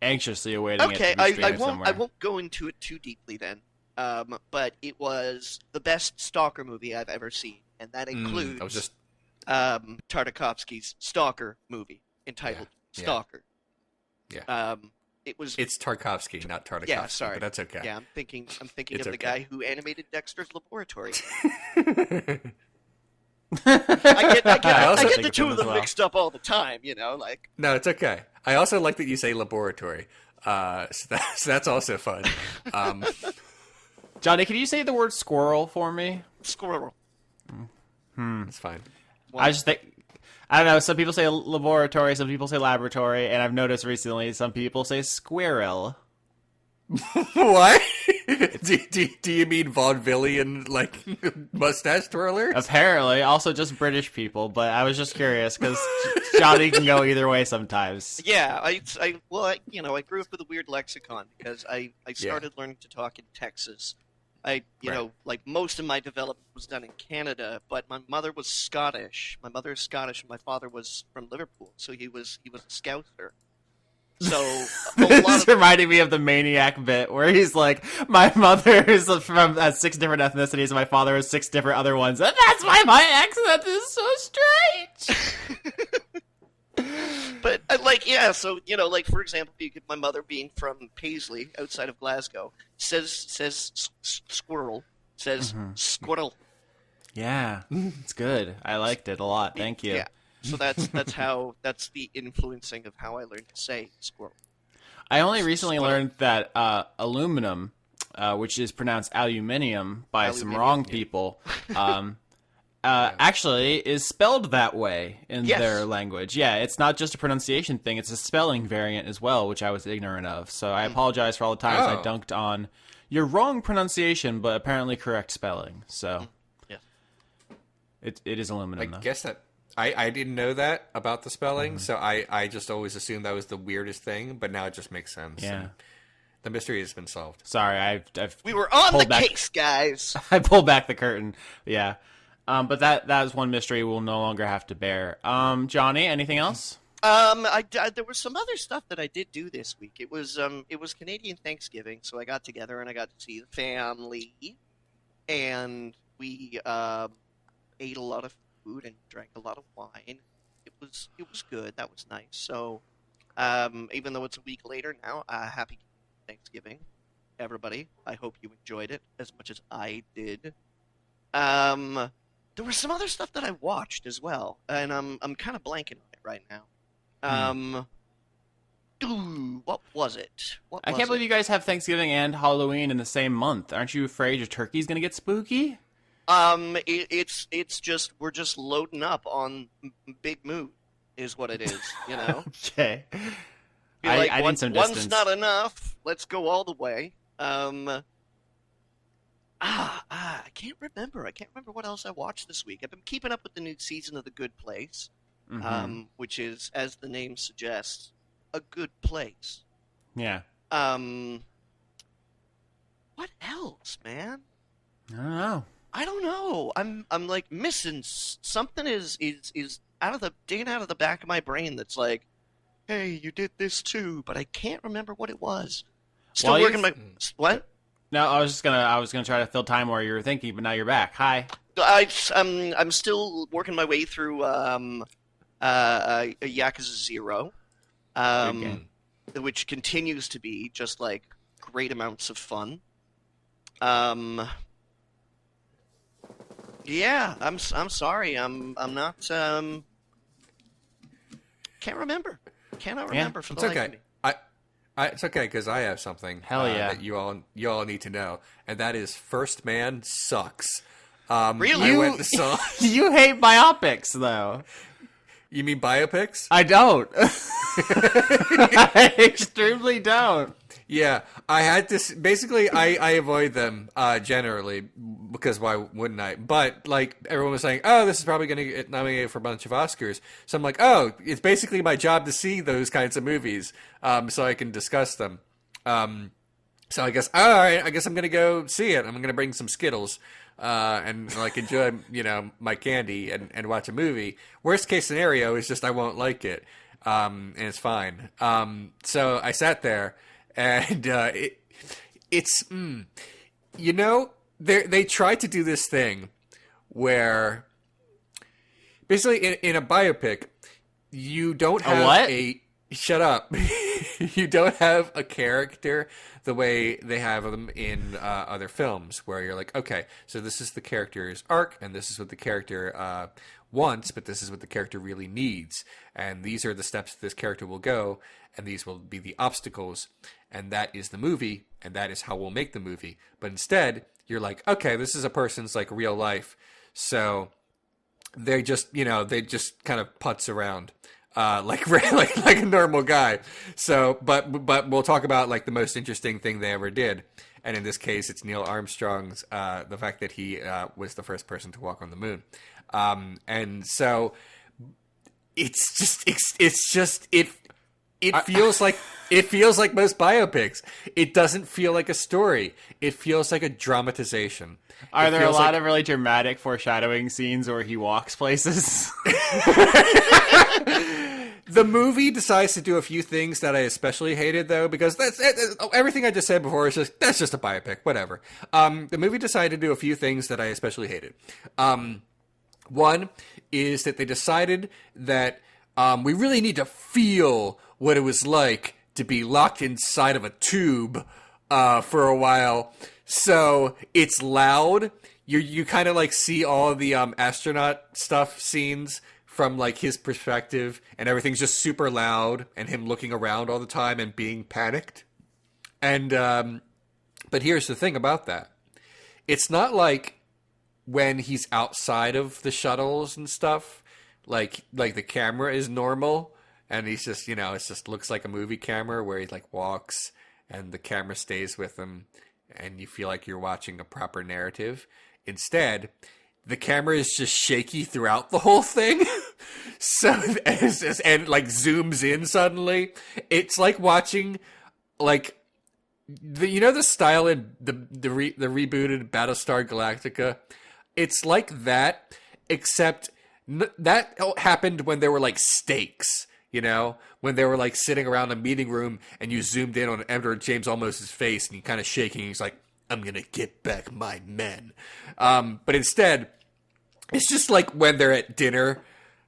anxiously awaiting it. Okay, to be streamed somewhere. I won't go into it too deeply then. But it was the best Stalker movie I've ever seen, and that includes Tartakovsky's Stalker movie entitled Stalker. Yeah. It's Tarkovsky, not Tartakovsky. Yeah, sorry, but that's okay. Yeah, I'm thinking of the guy who animated Dexter's Laboratory. I get the two of them mixed up all the time, like... No, it's okay. I also like that you say laboratory. So that's also fun. Johnny, can you say the word squirrel for me? Squirrel. It's fine. I just think... I don't know, some people say laboratory, some people say laboratory, and I've noticed recently some people say squirrel. What? do you mean vaudevillian, like, mustache twirlers? Apparently. Also just British people, but I was just curious, because Johnny can go either way sometimes. Yeah, I grew up with a weird lexicon, because I started learning to talk in Texas. Like most of my development was done in Canada, but my mother was Scottish. My mother is Scottish, and my father was from Liverpool, so he was a Scouser. So this reminded me of the Maniac bit where he's like, my mother is from 6 different ethnicities, and my father has 6 different other ones, and that's why my accent is so strange. But for example, my mother being from Paisley, outside of Glasgow, says squirrel, says squirrel. Yeah, it's good. I liked it a lot. Thank you. Yeah. So that's the influencing of how I learned to say squirrel. I only recently learned that aluminum, which is pronounced aluminium by some wrong people, actually is spelled that way in their language. Yeah, it's not just a pronunciation thing; it's a spelling variant as well, which I was ignorant of. So I apologize for all the times I dunked on your wrong pronunciation, but apparently correct spelling. So it is aluminum. I guess that. I didn't know that about the spelling, so I just always assumed that was the weirdest thing, but now it just makes sense. Yeah. The mystery has been solved. Sorry, we were on the case, guys. I pulled back the curtain. Yeah. But that is one mystery we'll no longer have to bear. Johnny, anything else? There was some other stuff that I did do this week. It was Canadian Thanksgiving, so I got together and I got to see the family, and we ate a lot of food and drank a lot of wine. It was good. That was nice. So, even though it's a week later now, happy Thanksgiving, everybody. I hope you enjoyed it as much as I did. There was some other stuff that I watched as well, and I'm kind of blanking on it right now. What was it? I can't believe you guys have Thanksgiving and Halloween in the same month. Aren't you afraid your turkey's gonna get spooky? It's just we're just loading up on big mood, is what it is. Okay. I need some distance. One's not enough. Let's go all the way. I can't remember. I can't remember what else I watched this week. I've been keeping up with the new season of The Good Place, which is, as the name suggests, a good place. Yeah. What else, man? I don't know. I don't know. I'm like missing something. Is digging out of the back of my brain that's like, hey, you did this too, but I can't remember what it was. Still working my what? No, I was gonna try to fill time where you were thinking, but now you're back. Hi. I'm still working my way through Yakuza 0, which continues to be just like great amounts of fun. Yeah, I'm sorry. I'm not can't remember. Cannot remember for the life of me. It's okay because I have something Hell yeah. that you all need to know, and that is First Man sucks. Really? I went to saw. You hate biopics, though. You mean biopics? I don't. I extremely don't. Yeah, I had to. Basically, I avoid them generally because why wouldn't I? But like everyone was saying, oh, this is probably going to get nominated for a bunch of Oscars. So I'm like, oh, it's basically my job to see those kinds of movies, so I can discuss them. So I guess, all right, I guess I'm going to go see it. I'm going to bring some Skittles and like enjoy, my candy and watch a movie. Worst case scenario is just I won't like it, and it's fine. So I sat there. And they tried to do this thing where basically in a biopic, you don't have shut up. You don't have a character the way they have them in other films where you're like, okay, so this is the character's arc and this is what the character wants, but this is what the character really needs. And these are the steps this character will go, and these will be the obstacles. And that is the movie, and that is how we'll make the movie. But instead, you're like, okay, this is a person's like real life. So they just, they just kind of putz around. Like a normal guy. So, but we'll talk about like the most interesting thing they ever did. And in this case, it's Neil Armstrong's, the fact that he, was the first person to walk on the moon. And so it feels like most biopics. It doesn't feel like a story. It feels like a dramatization. Are there a lot of really dramatic foreshadowing scenes where he walks places? The movie decides to do a few things that I especially hated, though, because everything I just said before is that's just a biopic, whatever. The movie decided to do a few things that I especially hated. One is that they decided that we really need to feel what it was like to be locked inside of a tube for a while. So it's loud. You kind of like see all the astronaut stuff scenes from like his perspective, and everything's just super loud, and him looking around all the time and being panicked. And but here's the thing about that: it's not like when he's outside of the shuttles and stuff, like the camera is normal, and he's just it just looks like a movie camera where he like walks and the camera stays with him, and you feel like you're watching a proper narrative. Instead, the camera is just shaky throughout the whole thing. So, and like zooms in suddenly. It's like watching like the style in the rebooted Battlestar Galactica. It's like that, except that happened when there were like stakes, when they were like sitting around a meeting room and you zoomed in on Edward James Olmos's face and he kind of shaking. He's like, I'm going to get back my men. But instead, it's just like when they're at dinner.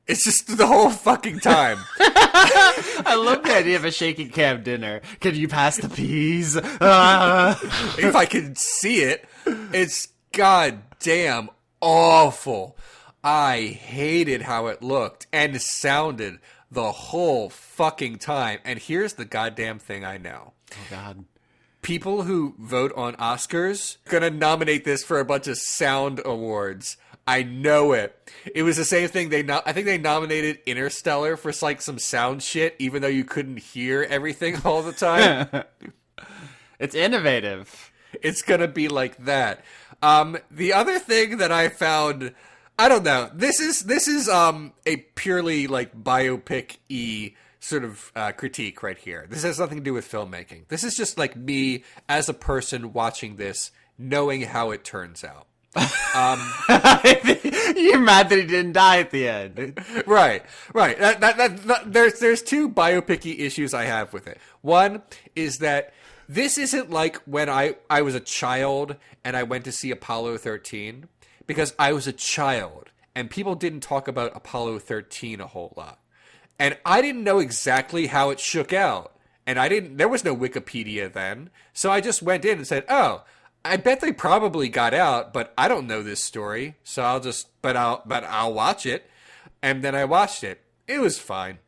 It's just the whole fucking time. I love the idea of a shaky cam dinner. Can you pass the peas? If I can see it, it's goddamn awful. I hated how it looked and sounded the whole fucking time. And here's the goddamn thing I know. Oh, God. People who vote on Oscars are going to nominate this for a bunch of sound awards. I know it. It was the same thing. I think they nominated Interstellar for like some sound shit, even though you couldn't hear everything all the time. It's innovative. It's going to be like that. The other thing that I found, I don't know. This is a purely like biopic-y sort of critique right here. This has nothing to do with filmmaking. This is just like me as a person watching this, knowing how it turns out. You're mad that he didn't die at the end. Right. There's two biopic-y issues I have with it. One is that this isn't like when I was a child and I went to see Apollo 13, because I was a child and people didn't talk about Apollo 13 a whole lot. And I didn't know exactly how it shook out. And there was no Wikipedia then. So I just went in and said, oh, I bet they probably got out, but I don't know this story. So I'll watch it. And then I watched it. It was fine.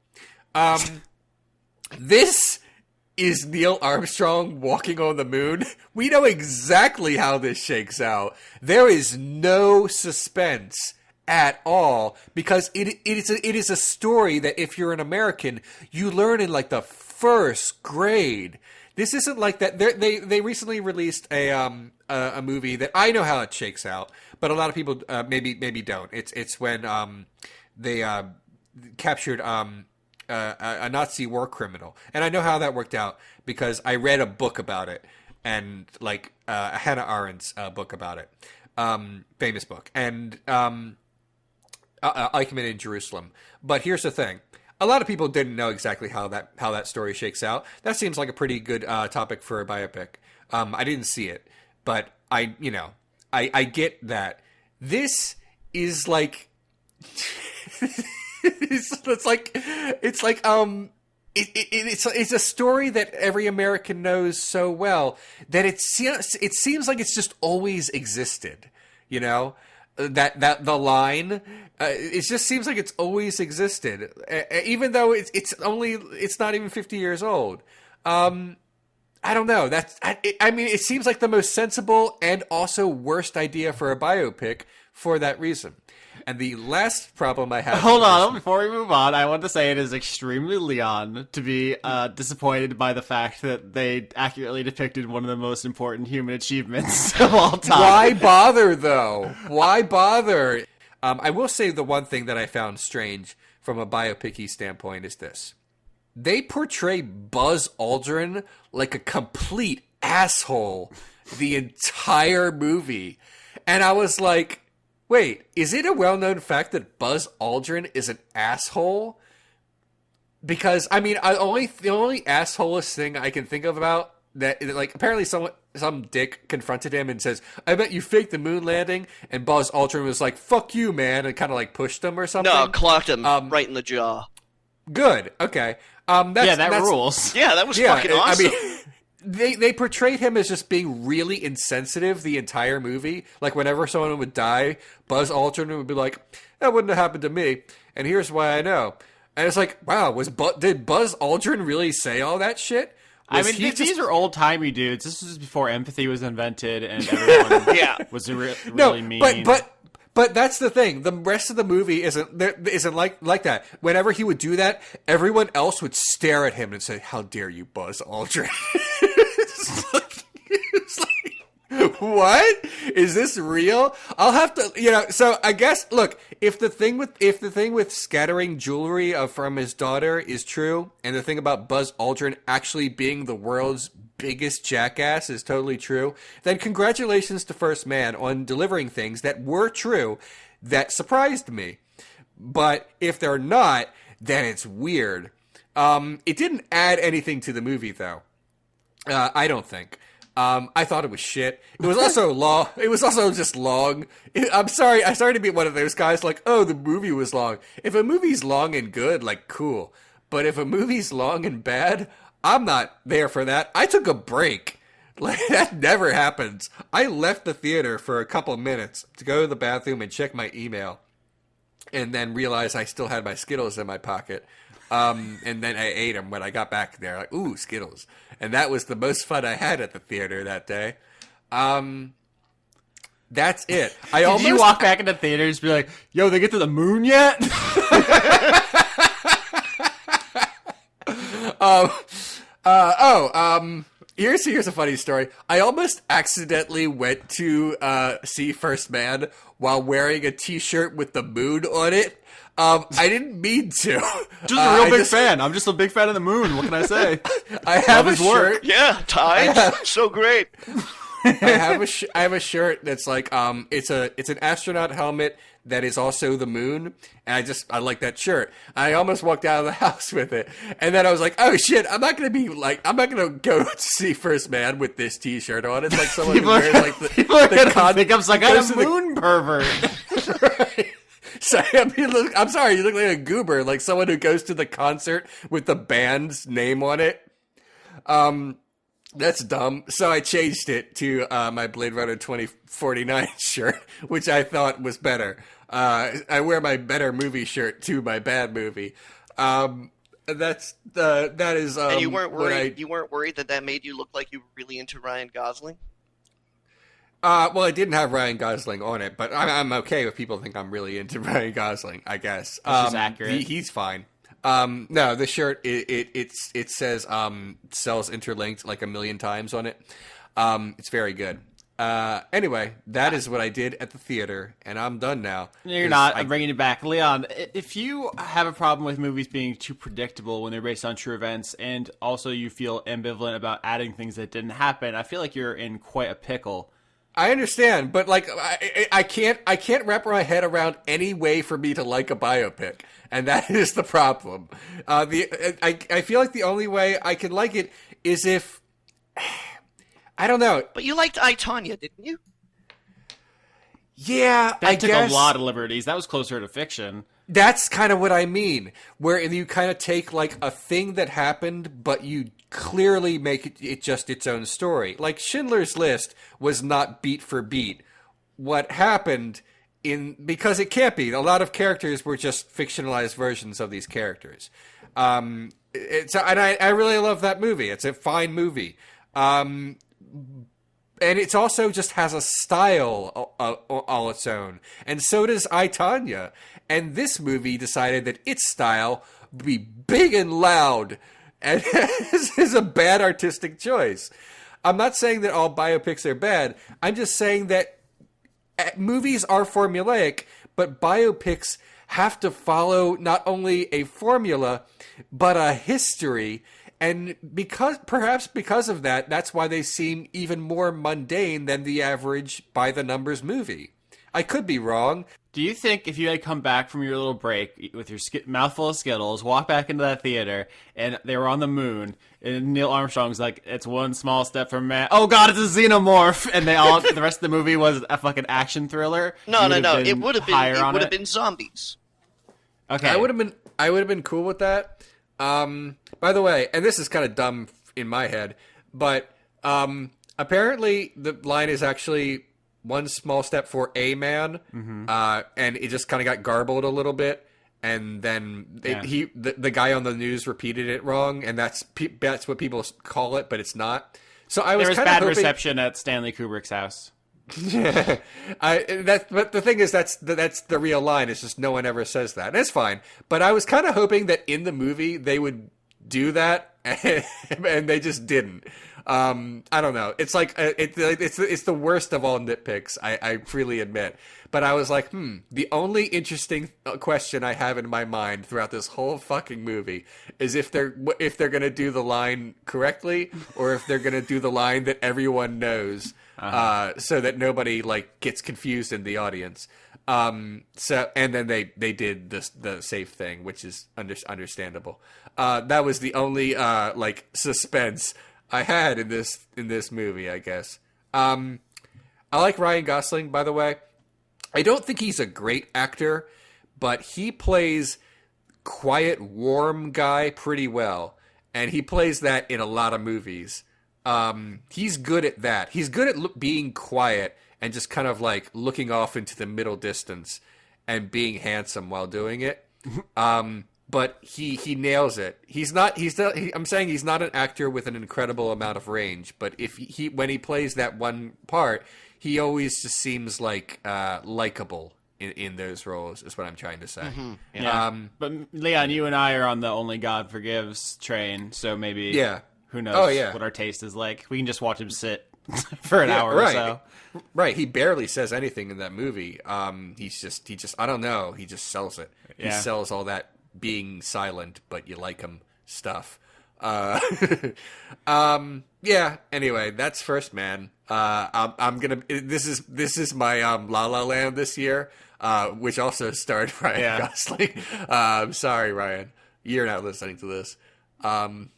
This is Neil Armstrong walking on the moon. We know exactly how this shakes out. There is no suspense at all, because it is a story that if you're an American, you learn in like the first grade. This isn't like that. They recently released a movie that I know how it shakes out, but a lot of people maybe don't. It's when they captured a Nazi war criminal, and I know how that worked out because I read a book about it, and like Hannah Arendt's book about it, famous book, and Eichmann in Jerusalem. But here's the thing. A lot of people didn't know exactly how that story shakes out. That seems like a pretty good topic for a biopic. I didn't see it, but I get that. This is like it's a story that every American knows so well that it seems like it's just always existed, you know? That the line, it just seems like it's always existed, even though it's not even 50 years old. I don't know. I mean, it seems like the most sensible and also worst idea for a biopic for that reason. And the last problem I have... Hold on, before we move on, I want to say it is extremely Leon to be disappointed by the fact that they accurately depicted one of the most important human achievements of all time. Why bother, though? Why bother? I will say the one thing that I found strange from a biopic-y standpoint is this. They portray Buzz Aldrin like a complete asshole the entire movie. And I was like... Wait, is it a well-known fact that Buzz Aldrin is an asshole? Because, I mean, the only assholest thing I can think of about that, like, apparently some dick confronted him and says, I bet you faked the moon landing, and Buzz Aldrin was like, fuck you, man, and kind of, like, pushed him or something. No, clocked him right in the jaw. Good, okay. That rules. Yeah, that was fucking awesome. I mean... They portrayed him as just being really insensitive the entire movie. Like, whenever someone would die, Buzz Aldrin would be like, that wouldn't have happened to me, and here's why I know. And it's like, wow, did Buzz Aldrin really say all that shit? These are old-timey dudes. This was before empathy was invented, and everyone was really mean. But that's the thing. The rest of the movie isn't like that. Whenever he would do that, everyone else would stare at him and say, "How dare you, Buzz Aldrin?" it's like, what? Is this real? I'll have to, So I guess, look, if the thing with scattering jewelry from his daughter is true, and the thing about Buzz Aldrin actually being the world's biggest jackass is totally true, then congratulations to First Man on delivering things that were true that surprised me. But if they're not, then it's weird. It didn't add anything to the movie, though. I don't think. I thought it was shit. It was also long. It was also just long. I'm sorry. I started to be one of those guys like, oh, the movie was long. If a movie's long and good, like, cool. But if a movie's long and bad, I'm not there for that. I took a break. Like, that never happens. I left the theater for a couple minutes to go to the bathroom and check my email, and then realized I still had my Skittles in my pocket. And then I ate them when I got back there. Like, ooh, Skittles. And that was the most fun I had at the theater that day. That's it. Did you walk back into theaters and be like, yo, they get to the moon yet? Here's a funny story. I almost accidentally went to see First Man while wearing a T-shirt with the moon on it. I didn't mean to. Just a real big fan. I'm just a big fan of the moon. What can I say? I have a shirt. Yeah, tides. So great. I have a shirt that's like it's an astronaut helmet that is also the moon, and I like that shirt. I almost walked out of the house with it, and then I was like, oh shit, I'm not gonna go to see First Man with this T-shirt on. It's like someone who wears like the people are gonna think I'm some kind of moon pervert. Right. Sorry, I'm sorry. You look like a goober, like someone who goes to the concert with the band's name on it. That's dumb. So I changed it to my Blade Runner 2049 shirt, which I thought was better. I wear my better movie shirt to my bad movie. That is. And you weren't worried. You weren't worried that made you look like you were really into Ryan Gosling. Well, I didn't have Ryan Gosling on it, but I'm okay if people think I'm really into Ryan Gosling. I guess which is accurate. He's fine. No, the shirt it says cells interlinked like 1 million times on it. It's very good. Anyway, that is what I did at the theater, and I'm done now. You're not. I'm bringing you back. Leon, if you have a problem with movies being too predictable when they're based on true events, and also you feel ambivalent about adding things that didn't happen, I feel like you're in quite a pickle. I understand, but like I can't wrap my head around any way for me to like a biopic, and that is the problem. I feel like the only way I can like it is if I don't know. But you liked I, Tonya, didn't you? Yeah, that took a lot of liberties. That was closer to fiction. That's kind of what I mean, where you kind of take like a thing that happened, but you clearly make it just its own story. Like Schindler's List was not beat for beat what happened because it can't be. A lot of characters were just fictionalized versions of these characters. And I really love that movie. It's a fine movie. And it's also just has a style all its own. And so does I, Tonya. And this movie decided that its style would be big and loud. And this is a bad artistic choice. I'm not saying that all biopics are bad. I'm just saying that movies are formulaic, but biopics have to follow not only a formula, but a history. And perhaps because of that, that's why they seem even more mundane than the average by-the-numbers movie. I could be wrong. Do you think if you had come back from your little break with your mouthful of Skittles, walk back into that theater, and they were on the moon, and Neil Armstrong's like, it's one small step for man. Oh God, it's a xenomorph! And the rest of the movie was a fucking action thriller. No. It would have been zombies. Okay, I would have been cool with that. By the way, and this is kind of dumb in my head, but apparently the line is actually one small step for a man, and it just kind of got garbled a little bit, and then the guy on the news repeated it wrong, and that's what people call it, but it's not. So there was bad reception at Stanley Kubrick's house. Yeah, but the thing is, that's the real line. It's just no one ever says that. And it's fine, but I was kind of hoping that in the movie they would do that, and they just didn't. I don't know. It's like it's the worst of all nitpicks. I freely admit. But I was like, the only interesting question I have in my mind throughout this whole fucking movie is if they're gonna do the line correctly, or if they're gonna do the line that everyone knows, so that nobody like gets confused in the audience. So and then they did the safe thing, which is understandable. That was the only like suspense I had in this movie, I guess. I like Ryan Gosling, by the way. I don't think he's a great actor, but he plays quiet, warm guy pretty well, and he plays that in a lot of movies. He's good at that. He's good at being quiet and just kind of like looking off into the middle distance and being handsome while doing it. But he nails it. I'm saying he's not an actor with an incredible amount of range, but when he plays that one part, he always just seems like likable in those roles, is what I'm trying to say. Mm-hmm. Yeah. But Leon, you and I are on the Only God Forgives train, so maybe who knows what our taste is like. We can just watch him sit for an hour or so. Right, he barely says anything in that movie. He just I don't know, he just sells it. He sells all that being silent, but you like him stuff. Anyway, that's First Man. I'm gonna. This is my La La Land this year, which also starred Ryan Gosling. I'm sorry, Ryan, you're not listening to this. Man,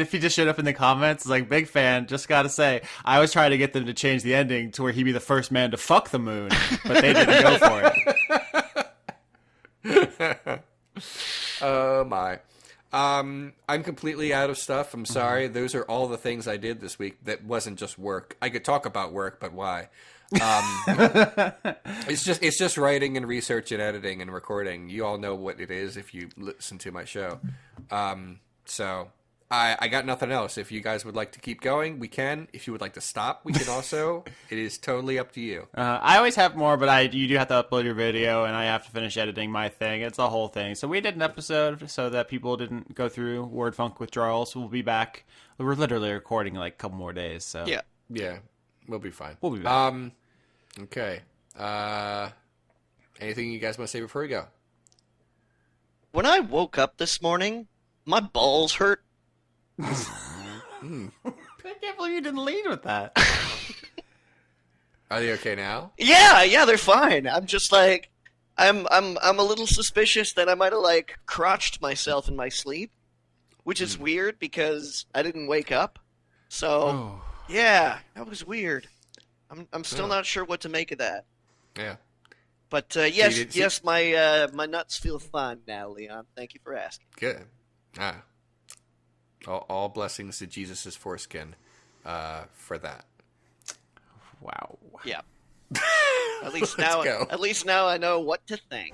if he just showed up in the comments, like, big fan, just gotta say, I was trying to get them to change the ending to where he'd be the first man to fuck the moon, but they didn't go for it. Oh my. I'm completely out of stuff. I'm sorry. Those are all the things I did this week. That wasn't just work. I could talk about work, but why? It's just writing and research and editing and recording. You all know what it is if you listen to my show. So I got nothing else. If you guys would like to keep going, we can. If you would like to stop, we can also. It is totally up to you. I always have more, but you do have to upload your video, and I have to finish editing my thing. It's a whole thing. So we did an episode so that people didn't go through word funk withdrawals. We'll be back. We're literally recording like a couple more days. So Yeah, we'll be fine. We'll be back. Okay. Anything you guys want to say before we go? When I woke up this morning, my balls hurt. I can't believe you didn't lead with that. Are they okay now? Yeah, they're fine. I'm just like, I'm a little suspicious that I might have like crotched myself in my sleep, which is weird because I didn't wake up. So yeah, that was weird. I'm still not sure what to make of that. Yeah. But yes, my nuts feel fine now, Leon. Thank you for asking. Good. All blessings to Jesus' foreskin for that. Wow. Yeah. At least now I know what to think.